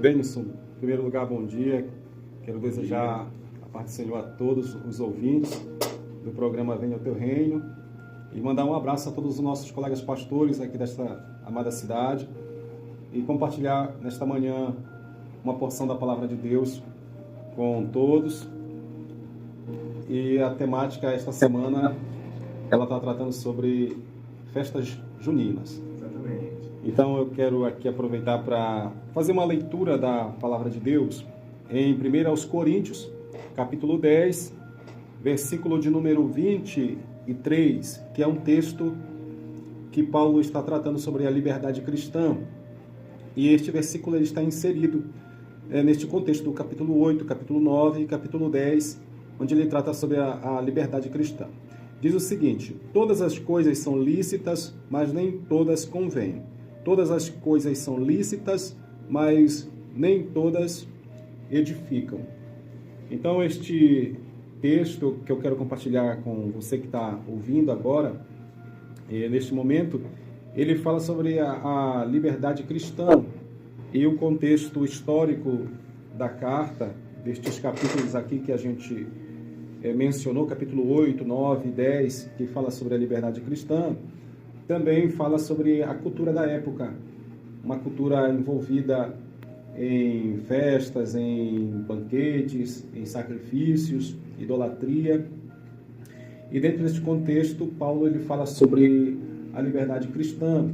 Benção, em primeiro lugar, bom dia. Quero desejar a paz do Senhor a todos os ouvintes do programa Venha ao Teu Reino e mandar um abraço a todos os nossos colegas pastores aqui desta amada cidade e compartilhar nesta manhã uma porção da Palavra de Deus com todos. E a temática esta semana, ela está tratando sobre festas juninas. Exatamente. Então eu quero aqui aproveitar para fazer uma leitura da Palavra de Deus em 1 Coríntios, capítulo 10, versículo de número 23, que é um texto que Paulo está tratando sobre a liberdade cristã. E este versículo ele está inserido neste contexto do capítulo 8, capítulo 9 e capítulo 10, onde ele trata sobre a liberdade cristã. Diz o seguinte: todas as coisas são lícitas, mas nem todas convêm. Todas as coisas são lícitas, mas nem todas edificam. Então, este texto que eu quero compartilhar com você que está ouvindo agora, neste momento, ele fala sobre a liberdade cristã e o contexto histórico da carta, destes capítulos aqui que a gente mencionou, capítulo 8, 9 e 10, que fala sobre a liberdade cristã. Também fala sobre a cultura da época, uma cultura envolvida em festas, em banquetes, em sacrifícios, idolatria. E dentro desse contexto, Paulo ele fala sobre a liberdade cristã.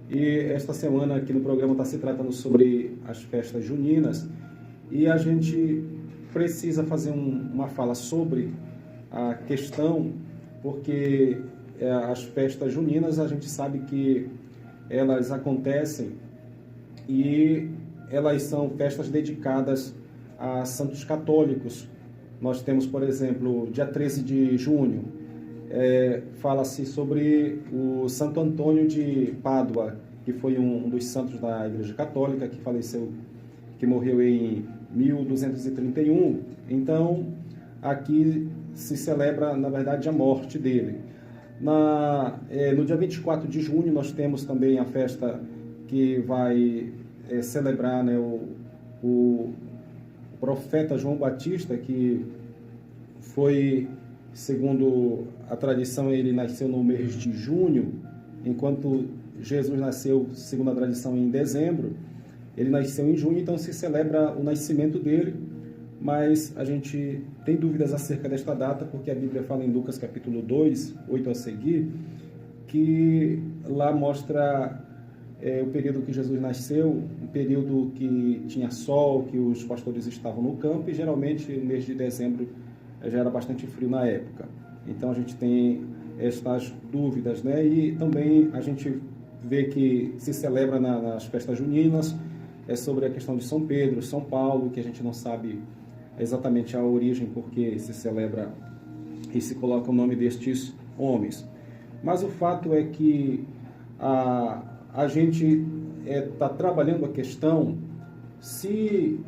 E esta semana aqui no programa está se tratando sobre as festas juninas. E a gente precisa fazer uma fala sobre a questão, porque as festas juninas, a gente sabe que elas acontecem e elas são festas dedicadas a santos católicos. Nós temos, por exemplo, dia 13 de junho, fala-se sobre o Santo Antônio de Pádua, que foi um dos santos da Igreja Católica, que faleceu, que morreu em 1231. Então, aqui se celebra, na verdade, a morte dele. No dia 24 de junho, nós temos também a festa que vai celebrar, né, o profeta João Batista, que foi, segundo a tradição, ele nasceu no mês de junho, enquanto Jesus nasceu, segundo a tradição, em dezembro. Ele nasceu em junho, então se celebra o nascimento dele, mas a gente tem dúvidas acerca desta data, porque a Bíblia fala em Lucas capítulo 2, 8 a seguir, que lá mostra o período que Jesus nasceu, um período que tinha sol, que os pastores estavam no campo, e geralmente no mês de dezembro já era bastante frio na época. Então a gente tem estas dúvidas, né? E também a gente vê que se celebra nas festas juninas, sobre a questão de São Pedro, São Paulo, que a gente não sabe exatamente a origem porque se celebra e se coloca o nome destes homens. Mas o fato é que a gente está trabalhando a questão se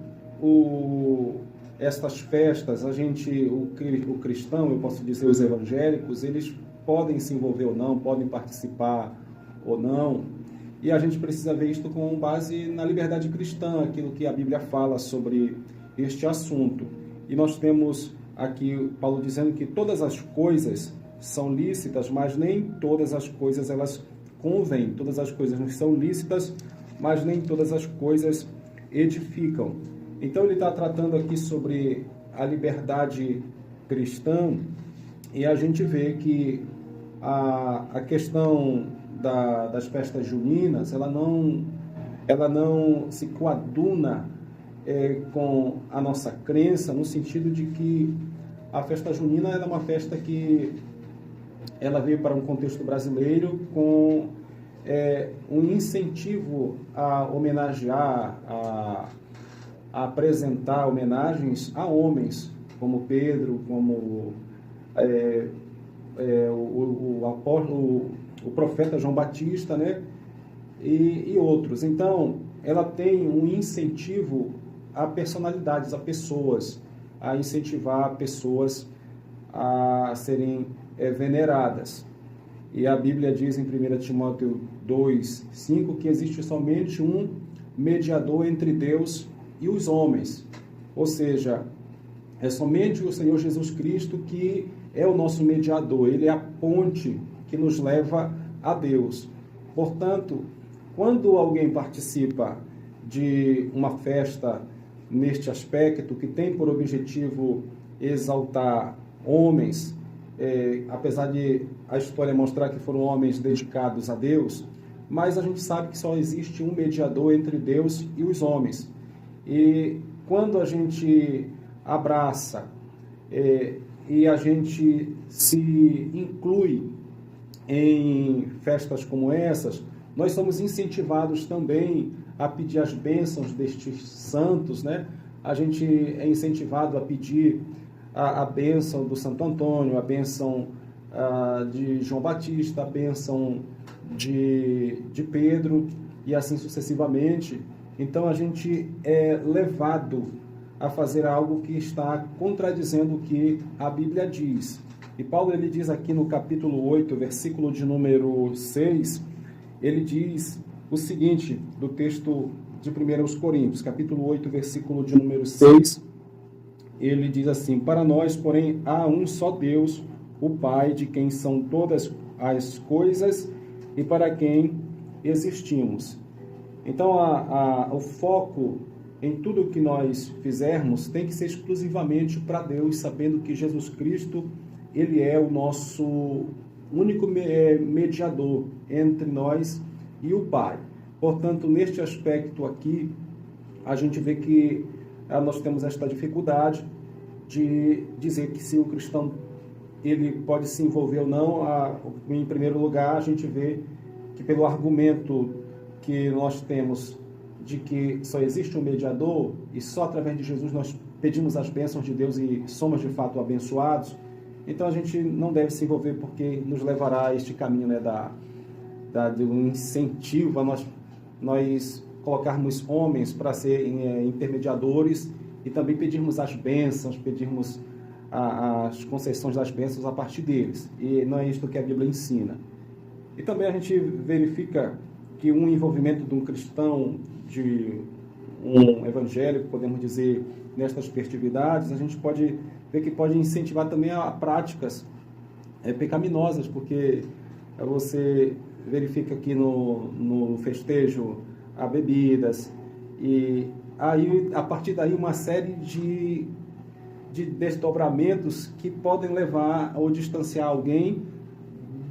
estas festas, o cristão, eu posso dizer os evangélicos, eles podem se envolver ou não, podem participar ou não. E a gente precisa ver isto com base na liberdade cristã, aquilo que a Bíblia fala sobre este assunto. E nós temos aqui Paulo dizendo que todas as coisas são lícitas, mas nem todas as coisas elas convêm. Todas as coisas não são lícitas, mas nem todas as coisas edificam. Então ele está tratando aqui sobre a liberdade cristã, e a gente vê que a questão das festas juninas, ela não se coaduna com a nossa crença, no sentido de que a festa junina é uma festa que ela veio para um contexto brasileiro com um incentivo a homenagear, a apresentar homenagens a homens, como Pedro, como o apóstolo, o profeta João Batista, né? E outros. Então, ela tem um incentivo a personalidades, a pessoas, a incentivar pessoas a serem veneradas. E a Bíblia diz em 1 Timóteo 2:5 que existe somente um mediador entre Deus e os homens. Ou seja, é somente o Senhor Jesus Cristo que é o nosso mediador. Ele é a ponte que nos leva a Deus. Portanto, quando alguém participa de uma festa neste aspecto, que tem por objetivo exaltar homens, apesar de a história mostrar que foram homens dedicados a Deus, mas a gente sabe que só existe um mediador entre Deus e os homens. E quando a gente abraça e a gente se inclui em festas como essas, nós somos incentivados também a pedir as bênçãos destes santos, né? A gente é incentivado a pedir a bênção do Santo Antônio, a bênção de João Batista, a bênção de Pedro e assim sucessivamente. Então a gente é levado a fazer algo que está contradizendo o que a Bíblia diz. E Paulo ele diz aqui no capítulo 8, versículo de número 6, ele diz o seguinte, do texto de 1 Coríntios, capítulo 8, versículo de número 6, ele diz assim: para nós, porém, há um só Deus, o Pai, de quem são todas as coisas e para quem existimos. Então, o foco em tudo que nós fizermos tem que ser exclusivamente para Deus, sabendo que Jesus Cristo, ele é o nosso único mediador entre nós e o Pai. Portanto, neste aspecto aqui, a gente vê que nós temos esta dificuldade de dizer que se o cristão ele pode se envolver ou não. Em primeiro lugar, a gente vê que pelo argumento que nós temos de que só existe um mediador e só através de Jesus nós pedimos as bênçãos de Deus e somos de fato abençoados, então a gente não deve se envolver porque nos levará a este caminho, né, de um incentivo a nós colocarmos homens para serem intermediadores e também pedirmos as bênçãos, pedirmos as concessões das bênçãos a partir deles. E não é isto que a Bíblia ensina. E também a gente verifica que um envolvimento de um cristão, de um evangélico, podemos dizer, nestas festividades, a gente pode ver que pode incentivar também a práticas pecaminosas, porque você verifica que no festejo há bebidas, e aí, a partir daí, uma série de desdobramentos que podem levar ou distanciar alguém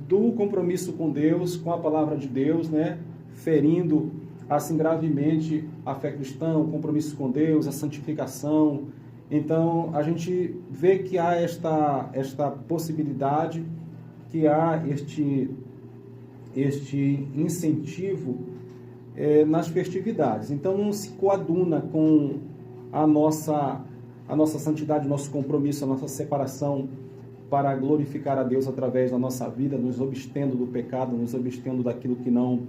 do compromisso com Deus, com a palavra de Deus, né? Ferindo assim gravemente a fé cristã, o compromisso com Deus, a santificação. Então, a gente vê que há esta possibilidade, que há este incentivo nas festividades. Então, não se coaduna com a nossa santidade, nosso compromisso, a nossa separação para glorificar a Deus através da nossa vida, nos abstendo do pecado, nos abstendo daquilo que não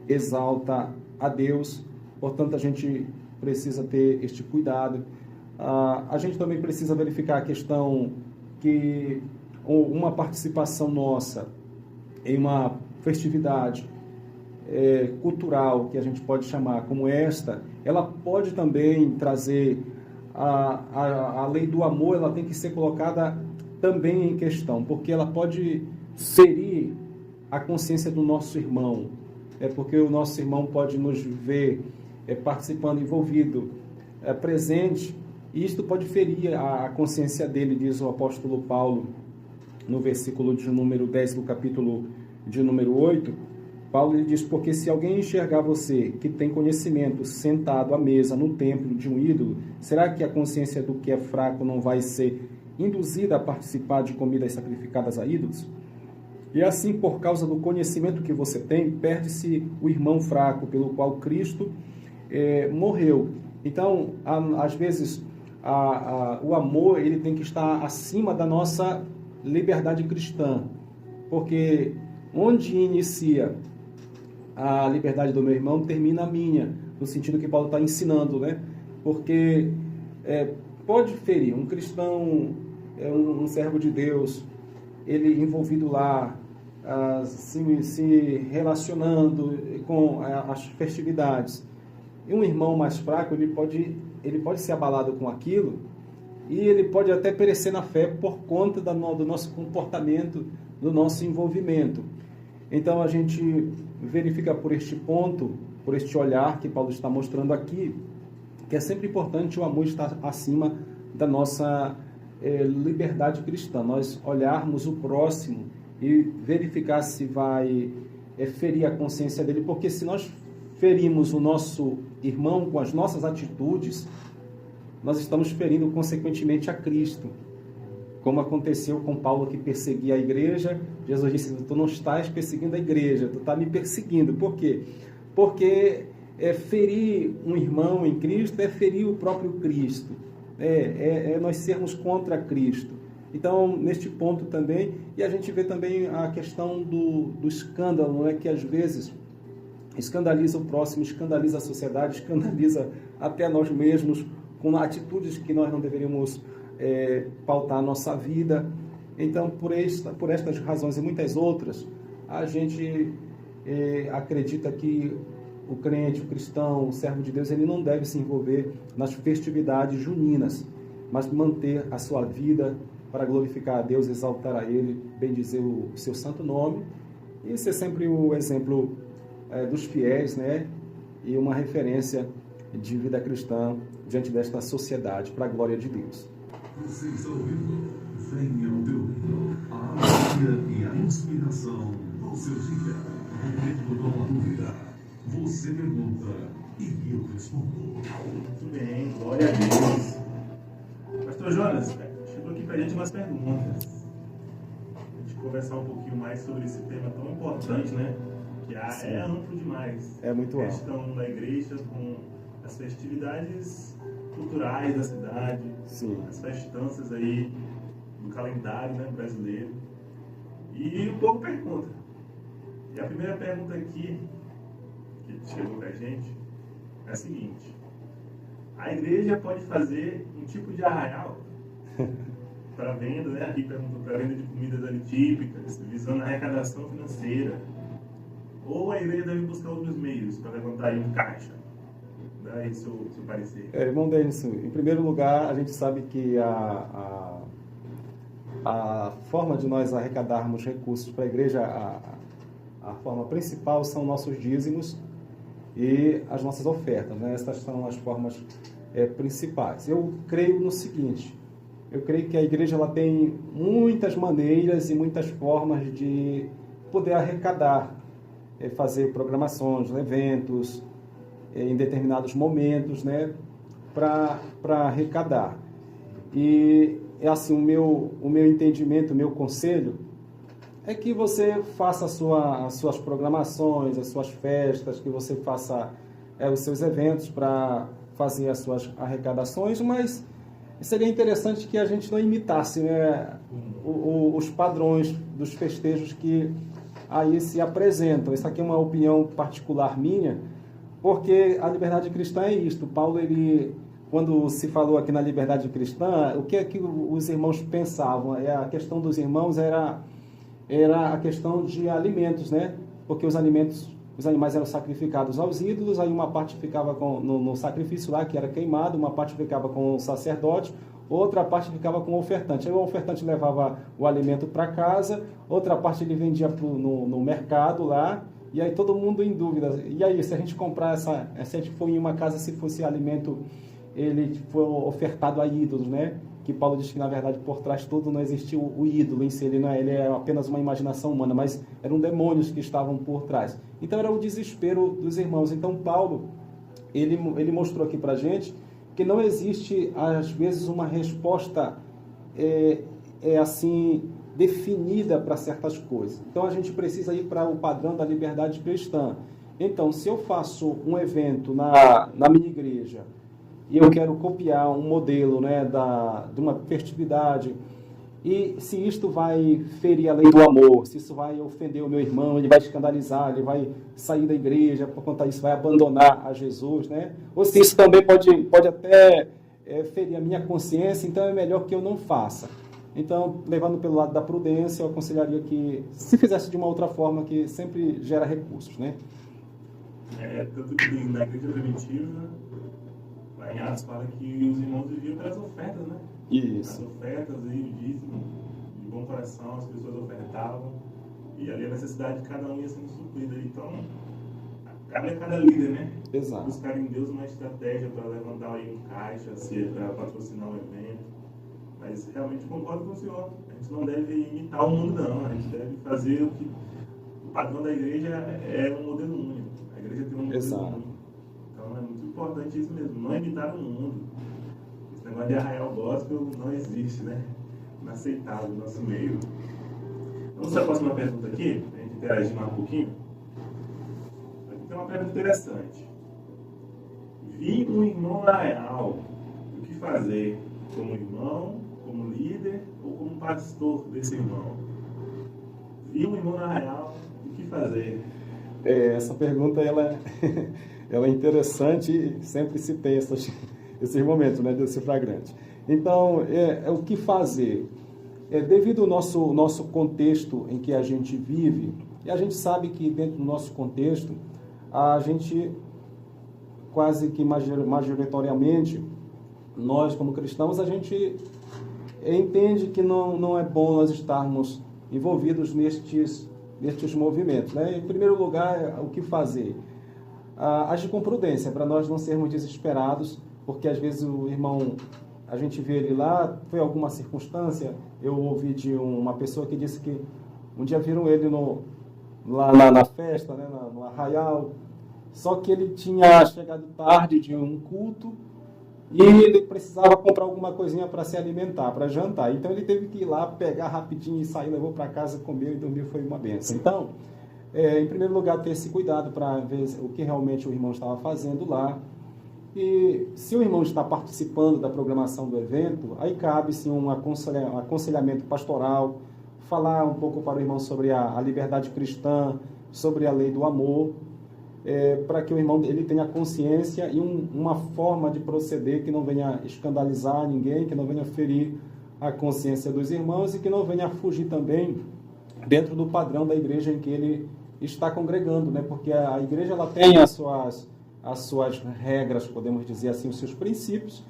exalta a Deus. Portanto, a gente precisa ter este cuidado. A gente também precisa verificar a questão que uma participação nossa em uma festividade cultural, que a gente pode chamar como esta, ela pode também trazer a lei do amor, ela tem que ser colocada também em questão, porque ela pode ferir a consciência do nosso irmão, porque o nosso irmão pode nos ver participando, envolvido, presente, e isto pode ferir a consciência dele, diz o apóstolo Paulo, no versículo de número 10 do capítulo de número 8, Paulo ele diz: porque se alguém enxergar você, que tem conhecimento, sentado à mesa no templo de um ídolo, será que a consciência do que é fraco não vai ser induzida a participar de comidas sacrificadas a ídolos? E assim, por causa do conhecimento que você tem, perde-se o irmão fraco, pelo qual Cristo morreu. Então, às vezes, o amor ele tem que estar acima da nossa liberdade cristã, porque onde inicia a liberdade do meu irmão, termina a minha, no sentido que Paulo está ensinando, né? Porque pode ferir um cristão, um servo de Deus, ele envolvido lá, se relacionando com as festividades, E um irmão mais fraco, ele pode ser abalado com aquilo e ele pode até perecer na fé por conta do nosso comportamento, do nosso envolvimento. Então a gente verifica por este ponto, por este olhar que Paulo está mostrando aqui, que é sempre importante o amor estar acima da nossa liberdade cristã. Nós olharmos o próximo e verificar se vai ferir a consciência dele, porque se nós ferimos o nosso irmão com as nossas atitudes, nós estamos ferindo consequentemente a Cristo. Como aconteceu com Paulo, que perseguia a igreja. Jesus disse: tu não estás perseguindo a igreja, tu estás me perseguindo. Por quê? Porque ferir um irmão em Cristo é ferir o próprio Cristo. É nós sermos contra Cristo. Então, neste ponto também, e a gente vê também a questão do escândalo, que às vezes escandaliza o próximo, escandaliza a sociedade, escandaliza até nós mesmos, com atitudes que nós não deveríamos pautar a nossa vida. Então, por estas razões e muitas outras, a gente acredita que o crente, o cristão, o servo de Deus, ele não deve se envolver nas festividades juninas, mas manter a sua vida para glorificar a Deus, exaltar a Ele, bendizer o seu santo nome, e ser sempre o exemplo dos fiéis, e uma referência de vida cristã diante desta sociedade, para a glória de Deus. Você está ouvindo? Venha ao teu reino, a alegria e a inspiração do seu dia. Momento com a dúvida. Você pergunta e eu respondo. Muito bem, glória a Deus. Pastor Jonas, chegou aqui pra gente umas perguntas. A gente conversar um pouquinho mais sobre esse tema tão importante, Que é amplo demais. É muito amplo. A questão da igreja com as festividades culturais da cidade, Sim. As festanças aí do calendário brasileiro. E o povo pergunta. E a primeira pergunta aqui, que chegou pra gente, é a seguinte: a igreja pode fazer um tipo de arraial para venda, Aqui perguntou para venda de comidas ali típicas, visando a arrecadação financeira. Ou a igreja deve buscar outros meios para levantar aí um caixa? Dá aí seu parecer. Irmão Denison, em primeiro lugar, a gente sabe que a forma de nós arrecadarmos recursos para a igreja, a forma principal são nossos dízimos e as nossas ofertas. Essas são as formas principais. Eu creio no seguinte: eu creio que a igreja ela tem muitas maneiras e muitas formas de poder arrecadar, fazer programações, eventos, em determinados momentos, para arrecadar. E assim, o meu entendimento, o meu conselho é que você faça as suas programações, as suas festas, que você faça os seus eventos para fazer as suas arrecadações, mas seria interessante que a gente não imitasse os padrões dos festejos que aí se apresentam. Isso aqui é uma opinião particular minha, porque a liberdade cristã é isto. Paulo, quando se falou aqui na liberdade cristã, o que é que os irmãos pensavam? A questão dos irmãos era a questão de alimentos, Porque os animais eram sacrificados aos ídolos, aí uma parte ficava no sacrifício lá, que era queimado, uma parte ficava com o sacerdote, outra parte ficava com o ofertante. Aí o ofertante levava o alimento para casa, outra parte ele vendia no mercado lá, e aí todo mundo em dúvida. E aí, se a gente comprar se a gente for em uma casa, se fosse alimento, ele for ofertado a ídolos, Que Paulo diz que, na verdade, por trás de tudo não existia o ídolo em si, ele é apenas uma imaginação humana, mas eram demônios que estavam por trás. Então era o desespero dos irmãos. Então Paulo, ele mostrou aqui para a gente que não existe, às vezes, uma resposta assim definida para certas coisas. Então a gente precisa ir para o padrão da liberdade cristã. Então, se eu faço um evento na minha igreja e eu quero copiar um modelo de uma festividade, e se isto vai ferir a lei do amor, se isso vai ofender o meu irmão, ele vai escandalizar, ele vai sair da igreja, por conta disso vai abandonar a Jesus, Ou se isso também pode até ferir a minha consciência, então é melhor que eu não faça. Então, levando pelo lado da prudência, eu aconselharia que se fizesse de uma outra forma, que sempre gera recursos, Tanto que na igreja primitiva, lá em Atos fala que os irmãos viviam pelas ofertas, né? Isso. As ofertas e o dízimo, de bom coração, as pessoas ofertavam, e ali a necessidade de cada um ia sendo suprida. Então, cabe a cada líder, né? Exato. Buscar em Deus uma estratégia para levantar aí um caixa, para patrocinar um evento. Mas realmente concordo com o senhor. A gente não deve imitar o mundo, não. A gente deve fazer o que. O padrão da igreja é um modelo único. A igreja tem um modelo Exato. único. Então é muito importante isso mesmo. Não imitar o mundo. Esse negócio de arraial gospel não existe, né? Inaceitável no nosso meio. Vamos para a próxima pergunta aqui, para a gente interagir mais um pouquinho. Aqui tem uma pergunta interessante. Vi um irmão na real. O que fazer? Como irmão, como líder ou como pastor desse irmão? Vi um irmão na real. O que fazer? Essa pergunta ela é interessante e sempre se tem esses momentos, né, desse flagrante. Então, o que fazer? Devido ao nosso contexto em que a gente vive, e a gente sabe que dentro do nosso contexto, a gente quase que majoritariamente, nós como cristãos, a gente entende que não é bom nós estarmos envolvidos nestes movimentos, né? Em primeiro lugar, o que fazer? Agir com prudência, para nós não sermos desesperados, porque às vezes o irmão, a gente vê ele lá, foi alguma circunstância. Eu ouvi de uma pessoa que disse que um dia viram ele lá na festa, né, no arraial, só que ele tinha chegado tarde de um culto e ele precisava comprar alguma coisinha para se alimentar, para jantar. Então ele teve que ir lá, pegar rapidinho e sair, levou para casa, comeu e dormiu, foi uma benção. Então, em primeiro lugar, ter esse cuidado para ver o que realmente o irmão estava fazendo lá. E se o irmão está participando da programação do evento, aí cabe sim um aconselhamento pastoral, falar um pouco para o irmão sobre a liberdade cristã, sobre a lei do amor, para que o irmão ele tenha consciência e uma forma de proceder que não venha escandalizar ninguém, que não venha ferir a consciência dos irmãos e que não venha fugir também dentro do padrão da igreja em que ele está congregando, né? Porque a igreja ela tem as suas regras, podemos dizer assim, os seus princípios.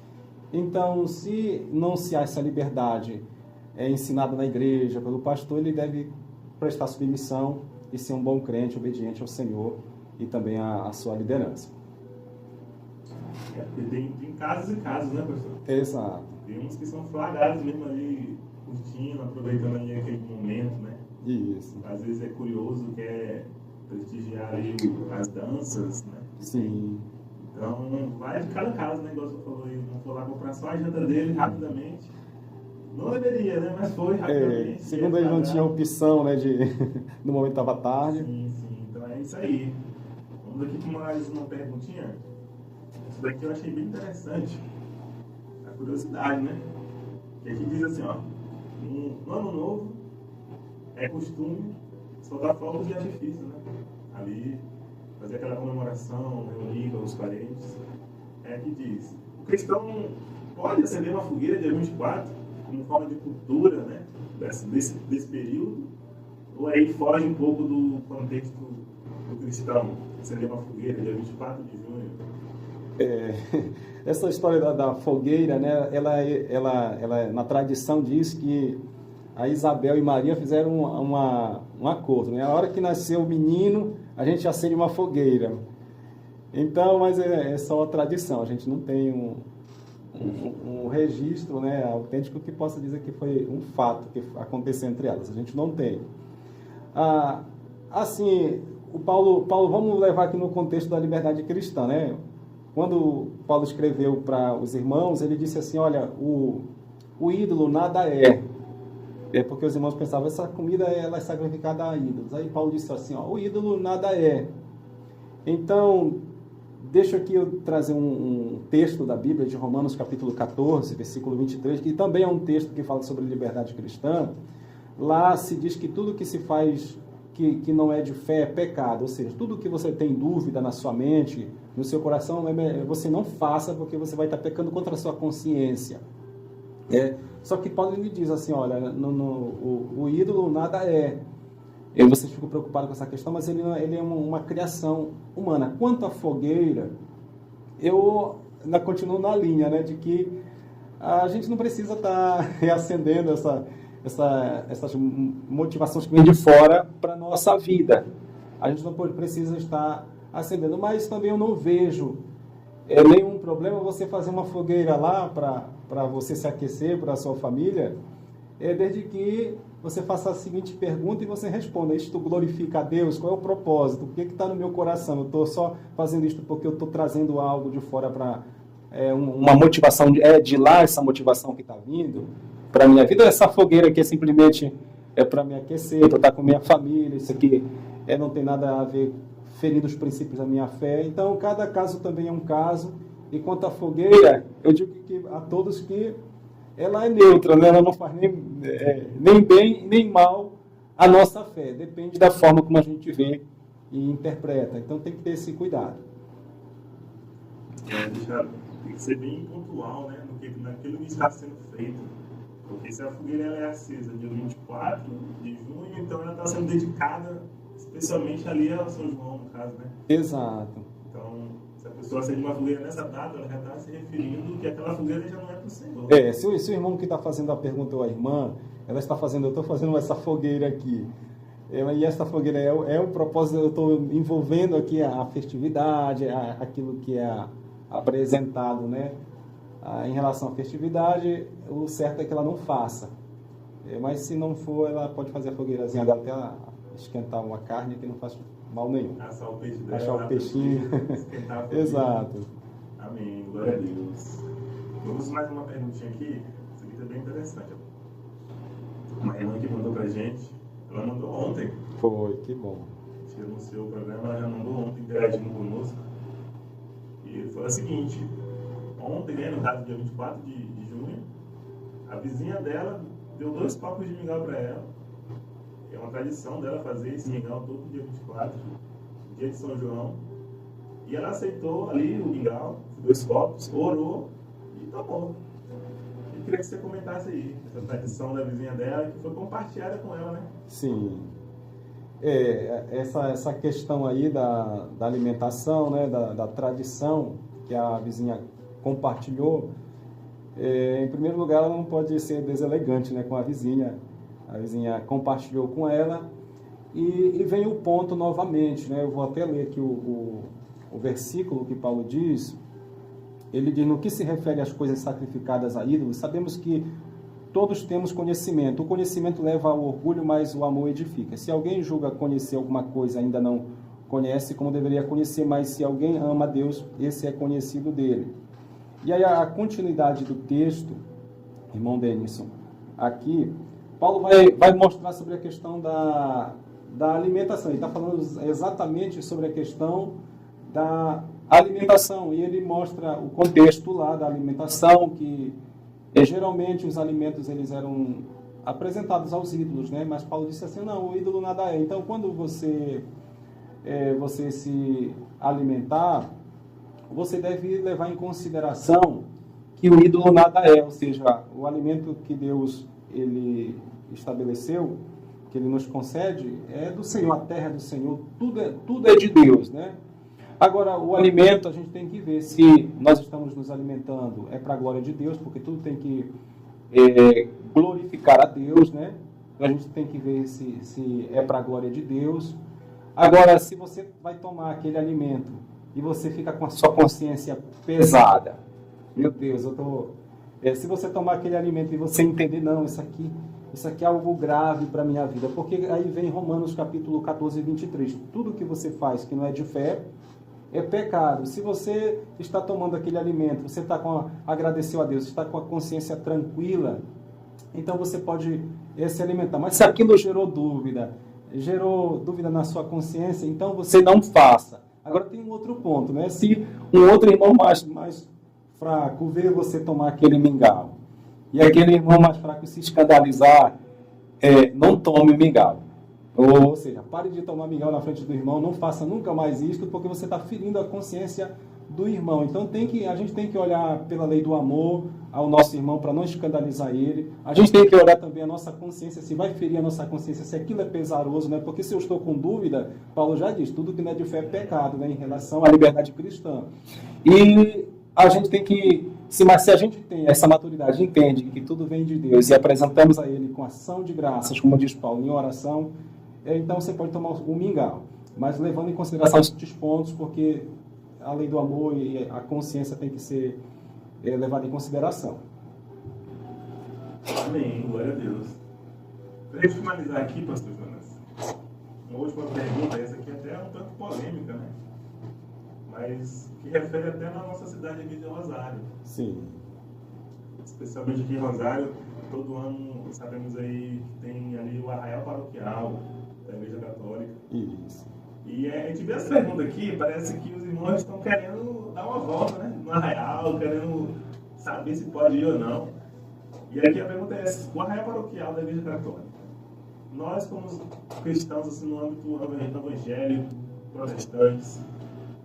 Então, se não se há essa liberdade ensinada na igreja pelo pastor, ele deve prestar submissão e ser um bom crente, obediente ao Senhor e também à sua liderança. Tem casos e casos, né, pastor? Exato. Tem uns que são flagrados mesmo ali, curtindo, aproveitando ali aquele momento, né? Isso. Às vezes é curioso, quer prestigiar ali as danças, né? Sim. Então, vai de cada caso, né? Igual você falou aí, não foi lá comprar só a janta dele rapidamente. Não deveria, né? Mas foi rapidamente. Segundo ele não tinha opção, né? No momento estava tarde. Sim. Então é isso aí. Vamos aqui com mais uma perguntinha. Isso daqui eu achei bem interessante. A curiosidade, né? Que aqui diz assim, ó. No ano novo é costume soltar fogos de artifício, né? Ali, fazer aquela comemoração, reunir com os parentes. Aqui diz, o cristão pode acender uma fogueira dia 24 como forma de cultura, né? Desse período, ou aí foge um pouco do contexto do cristão, acender uma fogueira dia 24 de junho. Essa história da fogueira, né? Ela na tradição diz que a Isabel e Maria fizeram um acordo, né? A hora que nasceu o menino, a gente acende uma fogueira. Então, mas é só a tradição, a gente não tem um registro, né, autêntico que possa dizer que foi um fato que aconteceu entre elas. A gente não tem. Assim, o Paulo, vamos levar aqui no contexto da liberdade cristã, né? Quando Paulo escreveu para os irmãos, ele disse assim, olha, o ídolo nada é. Porque os irmãos pensavam, essa comida ela é sacrificada a ídolos. Aí Paulo disse assim, ó, o ídolo nada é. Então, deixa aqui eu trazer um texto da Bíblia, de Romanos capítulo 14, versículo 23, que também é um texto que fala sobre liberdade cristã. Lá se diz que tudo que se faz que não é de fé é pecado, ou seja, tudo que você tem dúvida na sua mente, no seu coração, você não faça, porque você vai estar pecando contra a sua consciência. Só que Paulo ele diz assim, olha, o ídolo nada é. E vocês ficam preocupados com essa questão, mas ele é uma criação humana. Quanto à fogueira, eu ainda continuo na linha, né, de que a gente não precisa estar reacendendo essas motivações que vêm de fora para a nossa vida. A gente não precisa estar acendendo, mas também eu não vejo nenhum problema você fazer uma fogueira lá para você se aquecer, para a sua família, desde que você faça a seguinte pergunta e você responda: isto glorifica a Deus? Qual é o propósito? O que está no meu coração? Eu estou só fazendo isto porque eu estou trazendo algo de fora para uma motivação, de lá essa motivação que está vindo para a minha vida? Essa fogueira aqui simplesmente para me aquecer, para estar com minha família, isso aqui não tem nada a ver ferindo os princípios da minha fé. Então, cada caso também é um caso. E quanto à fogueira, eu digo a todos que ela é neutra, né? Ela não faz nem bem nem mal a nossa fé. Depende da forma como a gente vê e interpreta. Então, tem que ter esse cuidado. Tem que ser bem pontual, né? Naquilo que está sendo feito. Porque se a fogueira ela é acesa dia 24 de junho, então ela está sendo dedicada especialmente ali a São João, no caso, né? Exato. Então, se a pessoa acende uma fogueira nessa data, ela já está se referindo que aquela fogueira já não é para o Senhor. Se o irmão que está fazendo a pergunta ou a irmã, ela está fazendo, eu estou fazendo essa fogueira aqui. E essa fogueira é o propósito, eu estou envolvendo aqui a festividade, aquilo que é apresentado, né? Em relação à festividade, o certo é que ela não faça. Mas se não for, ela pode fazer a fogueirazinha dela até ela esquentar uma carne que não faz mal nenhum. Assar o peixe dela. Achar o peixinho. Esquentar a fogueira. Exato. Amém. Glória a Deus. Vamos mais uma perguntinha aqui. Isso aqui tá bem interessante. Uma irmã que mandou pra gente. Ela mandou ontem. Foi, que bom. A gente anunciou o programa, ela já mandou ontem interagindo conosco. E foi o seguinte: ontem, né, no caso dia 24 de junho, a vizinha dela deu 2 copos de mingau para ela. É uma tradição dela fazer esse mingau todo dia 24, dia de São João. E ela aceitou ali o mingau, 2 copos, orou e tomou. Eu queria que você comentasse aí essa tradição da vizinha dela, que foi compartilhada com ela, né? Sim. Essa questão aí da alimentação, né, da tradição que a vizinha compartilhou, em primeiro lugar, ela não pode ser deselegante, né, com a vizinha. A vizinha compartilhou com ela e vem o ponto novamente, né? Eu vou até ler aqui o versículo que Paulo diz. Ele diz: no que se refere às coisas sacrificadas a ídolos, sabemos que todos temos conhecimento. O conhecimento leva ao orgulho, mas o amor edifica. Se alguém julga conhecer alguma coisa, ainda não conhece como deveria conhecer, mas se alguém ama a Deus, esse é conhecido dele. E aí a continuidade do texto, irmão Denison, aqui, Paulo vai mostrar sobre a questão da alimentação. Ele está falando exatamente sobre a questão da alimentação. E ele mostra o contexto lá da alimentação, que geralmente os alimentos eles eram apresentados aos ídolos, né? Mas Paulo disse assim: não, o ídolo nada é. Então, quando você se alimentar, você deve levar em consideração que o ídolo nada é, ou seja, o alimento que Deus ele estabeleceu, que ele nos concede, é do Senhor, a terra é do Senhor, tudo é de Deus, né? Agora, o alimento, a gente tem que ver se nós estamos nos alimentando para a glória de Deus, porque tudo tem que glorificar a Deus, né? A gente tem que ver se é para a glória de Deus. Agora, se você vai tomar aquele alimento e você fica com a sua consciência pesada, meu Deus, se você tomar aquele alimento e você entender, não, isso aqui é algo grave para a minha vida, porque aí vem Romanos capítulo 14, 23, tudo que você faz que não é de fé é pecado. Se você está tomando aquele alimento, você agradeceu a Deus, está com a consciência tranquila, então você pode se alimentar. Mas se aquilo gerou dúvida na sua consciência, então você não faça. Agora tem um outro ponto, né? Se um outro irmão mais fraco ver você tomar aquele mingau, e aquele irmão mais fraco se escandalizar, não tome mingau. Ou seja, pare de tomar mingau na frente do irmão, não faça nunca mais isto, porque você está ferindo a consciência do irmão. Então a gente tem que olhar pela lei do amor ao nosso irmão para não escandalizar ele. A gente tem que olhar também a nossa consciência, se vai ferir a nossa consciência, se aquilo é pesaroso, né? Porque se eu estou com dúvida, Paulo já diz, tudo que não é de fé é pecado, né? Em relação à liberdade cristã. E a gente tem que, mas se a gente tem essa maturidade, entende que tudo vem de Deus e apresentamos a Ele com ação de graças, como diz Paulo, em oração, então você pode tomar o mingau, mas levando em consideração esses pontos, porque a lei do amor e a consciência tem que ser levada em consideração. Amém, glória a Deus. Para a gente finalizar aqui, pastor Jonas, uma última pergunta, essa aqui até é um tanto polêmica, né? Mas que refere até na nossa cidade aqui de Rosário. Sim. Especialmente aqui em Rosário, todo ano sabemos aí que tem ali o arraial paroquial da Igreja Católica. Isso. E a gente vê essa pergunta aqui, parece que os irmãos estão querendo dar uma volta, né? No arraial, querendo saber se pode ir ou não. E aqui a pergunta é essa: o arraial paroquial da Igreja Católica, nós como cristãos assim, no âmbito evangélico, protestantes,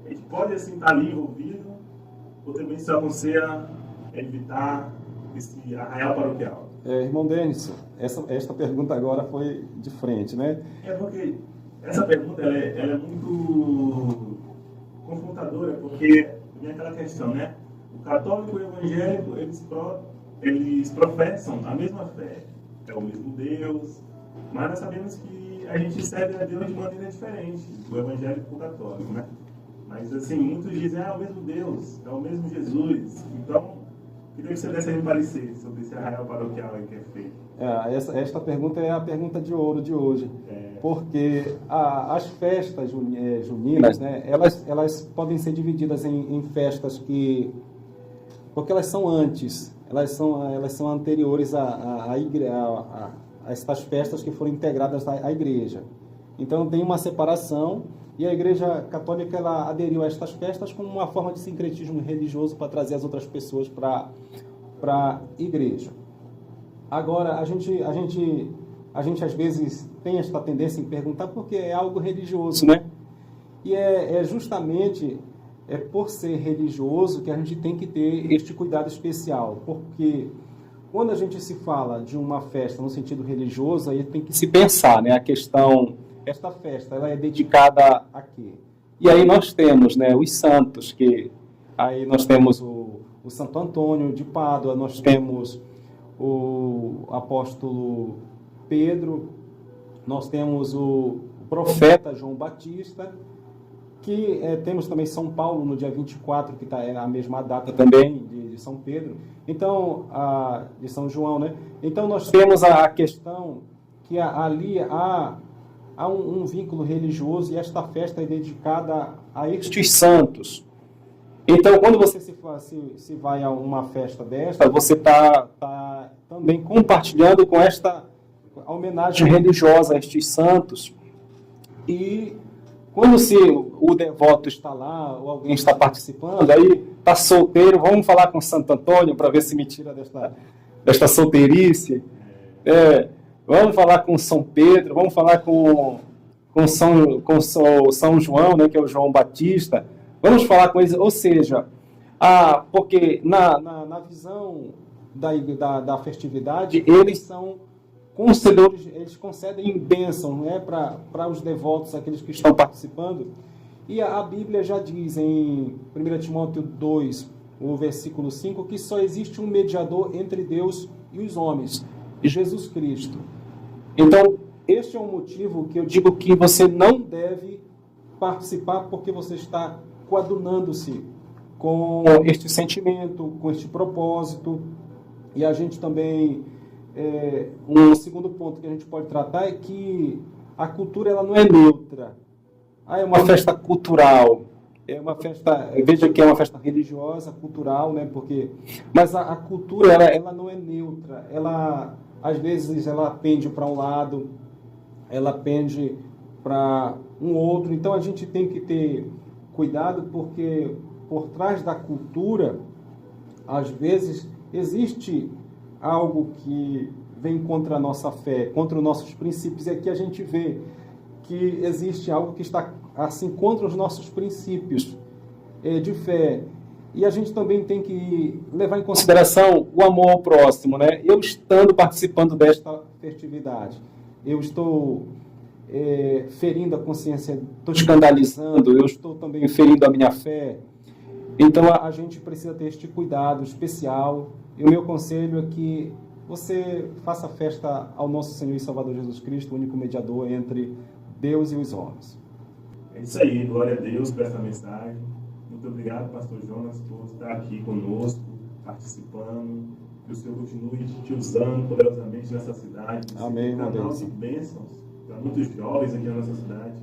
a gente pode assim estar ali envolvido, ou também se aconselha evitar esse arraial paroquial? Irmão Denis, esta pergunta agora foi de frente, né? É porque essa pergunta ela é muito confrontadora, porque vem aquela questão, né? O católico e o evangélico, eles professam a mesma fé, é o mesmo Deus, mas nós sabemos que a gente serve a Deus de maneira diferente, o evangélico e o católico, né? Mas assim, muitos dizem, é o mesmo Deus, é o mesmo Jesus. Então, queria que você desse aí um parecer sobre esse arraial paroquial aí que é feito. Esta pergunta é a pergunta de ouro de hoje. Porque as festas juninas, né, elas podem ser divididas em festas porque elas são antes, elas são anteriores a estas festas que foram integradas à igreja. Então tem uma separação e a Igreja Católica ela aderiu a estas festas como uma forma de sincretismo religioso para trazer as outras pessoas para a igreja. Agora, a gente às vezes tem esta tendência em perguntar porque é algo religioso, né? E é justamente por ser religioso que a gente tem que ter este cuidado especial, porque quando a gente se fala de uma festa no sentido religioso, aí tem que se pensar, né? A questão, esta festa, ela é dedicada a quê? E aí nós temos, né, os santos, que aí nós temos o Santo Antônio de Pádua, nós temos o apóstolo Pedro, nós temos o profeta João Batista, que temos também São Paulo no dia 24, que está na mesma data também de São Pedro, então, de São João, né? Então nós temos a questão que ali há um vínculo religioso e esta festa é dedicada a estes santos. Então, quando você se vai a uma festa desta, você está também compartilhando com esta homenagem religiosa a estes santos. E quando o devoto está lá, ou alguém está participando, aí está solteiro, vamos falar com Santo Antônio para ver se me tira desta solteirice. Vamos falar com São Pedro, vamos falar com São João, né, que é o João Batista. Vamos falar com eles, ou seja, porque na visão da festividade, eles são concedores, eles concedem bênção, né, para os devotos, aqueles que estão participando. E a Bíblia já diz em 1 Timóteo 2, o versículo 5, que só existe um mediador entre Deus e os homens, Jesus Cristo. Então, este é o motivo que eu digo que você não deve participar porque você está coadunando-se com este sentimento, com este propósito. E a gente também, um segundo ponto que a gente pode tratar é que a cultura ela não é neutra. É uma festa cultural, é uma festa, veja que é uma festa religiosa, cultural, né? Mas a cultura ela não é neutra, ela às vezes ela pende para um lado, ela pende para um outro. Então a gente tem que ter cuidado porque por trás da cultura, às vezes, existe algo que vem contra a nossa fé, contra os nossos princípios. E aqui a gente vê que existe algo que está assim contra os nossos princípios. de fé. E a gente também tem que levar em consideração o amor ao próximo, né? Eu estando participando desta festividade, eu estou ferindo a consciência, estou escandalizando, eu estou também ferindo a minha fé. Então a gente precisa ter este cuidado especial. E o meu conselho é que você faça a festa ao nosso Senhor e Salvador Jesus Cristo, o único mediador entre Deus e os homens. É isso aí, glória a Deus por essa mensagem. Muito obrigado, pastor Jonas, por estar aqui conosco, participando. Que o Senhor continue te usando poderosamente nessa cidade. Amém, irmão canal Deus. de bênçãos para muitos jovens aqui na nossa cidade.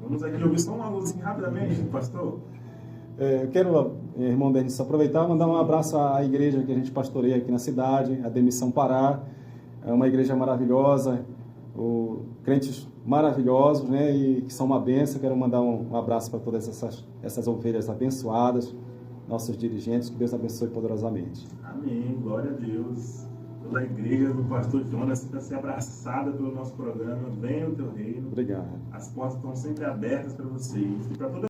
Vamos aqui ouvir só uma música rapidamente, pastor. Eu quero, irmão Denis, aproveitar e mandar um abraço à igreja que a gente pastoreia aqui na cidade, a Demissão Pará. É uma igreja maravilhosa, crentes maravilhosos, né, e que são uma bênção. Quero mandar um abraço para todas essas ovelhas abençoadas, nossos dirigentes, que Deus abençoe poderosamente. Amém, glória a Deus. Toda a igreja do pastor Jonas está se abraçada pelo nosso programa. Venha o teu reino. Obrigado. As portas estão sempre abertas para vocês. E para toda